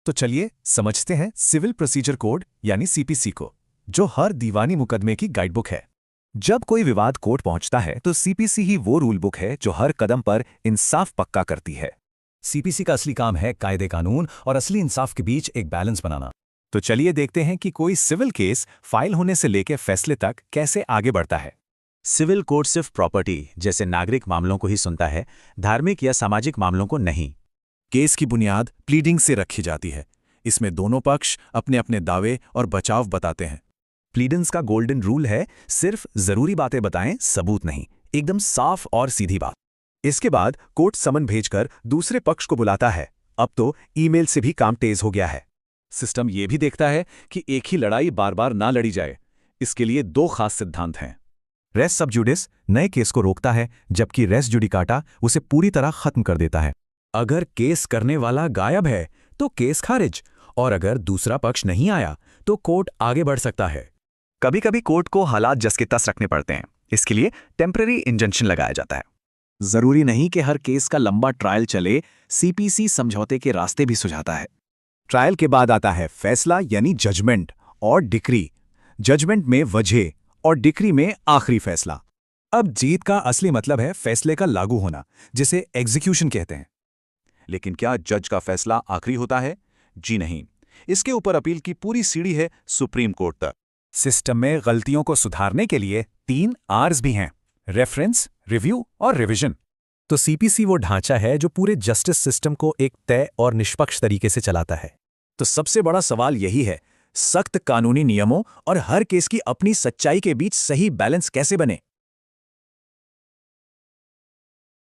तो चलिए समझते हैं सिविल प्रोसीजर कोड यानी सीपीसी को, जो हर दीवानी मुकदमे की गाइडबुक है। जब कोई विवाद कोर्ट पहुंचता है तो सीपीसी ही वो रूल बुक है जो हर कदम पर इंसाफ पक्का करती है। सीपीसी का असली काम है कायदे कानून और असली इंसाफ के बीच एक बैलेंस बनाना। तो चलिए देखते हैं कि कोई सिविल केस फाइल होने से लेकर फैसले तक कैसे आगे बढ़ता है। सिविल कोर्ट सिर्फ प्रॉपर्टी जैसे नागरिक मामलों को ही सुनता है, धार्मिक या सामाजिक मामलों को नहीं। केस की बुनियाद प्लीडिंग से रखी जाती है। इसमें दोनों पक्ष अपने अपने दावे और बचाव बताते हैं। प्लीडेंस का गोल्डन रूल है, सिर्फ जरूरी बातें बताएं, सबूत नहीं, एकदम साफ और सीधी बात। इसके बाद कोर्ट समन भेजकर दूसरे पक्ष को बुलाता है। अब तो ईमेल से भी काम तेज हो गया है। सिस्टम ये भी देखता है कि एक ही लड़ाई बार बार ना लड़ी जाए। इसके लिए दो खास सिद्धांत हैं। रेस सब जुडिस नए केस को रोकता है, जबकि रेस जुडिकाटा उसे पूरी तरह खत्म कर देता है। अगर केस करने वाला गायब है तो केस खारिज, और अगर दूसरा पक्ष नहीं आया तो कोर्ट आगे बढ़ सकता है। कभी कभी कोर्ट को हालात जस के तस रखने पड़ते हैं। इसके लिए टेम्पररी इंजंक्शन लगाया जाता है। जरूरी नहीं कि हर केस का लंबा ट्रायल चले। सीपीसी समझौते के रास्ते भी सुझाता है। ट्रायल के बाद आता है फैसला यानी जजमेंट और डिक्री। जजमेंट में वजह और डिक्री में आखिरी फैसला। अब जीत का असली मतलब है फैसले का लागू होना, जिसे एग्जीक्यूशन कहते हैं। लेकिन क्या जज का फैसला आखिरी होता है? जी नहीं। इसके ऊपर अपील की पूरी सीढ़ी है सुप्रीम कोर्ट तक। सिस्टम में गलतियों को सुधारने के लिए 3 R's भी हैं: रेफरेंस, रिव्यू और रिवीजन। तो सीपीसी वो ढांचा है जो पूरे जस्टिस सिस्टम को एक तय और निष्पक्ष तरीके से चलाता है। तो सबसे बड़ा सवाल यही है, सख्त कानूनी नियमों और हर केस की अपनी सच्चाई के बीच सही बैलेंस कैसे बने।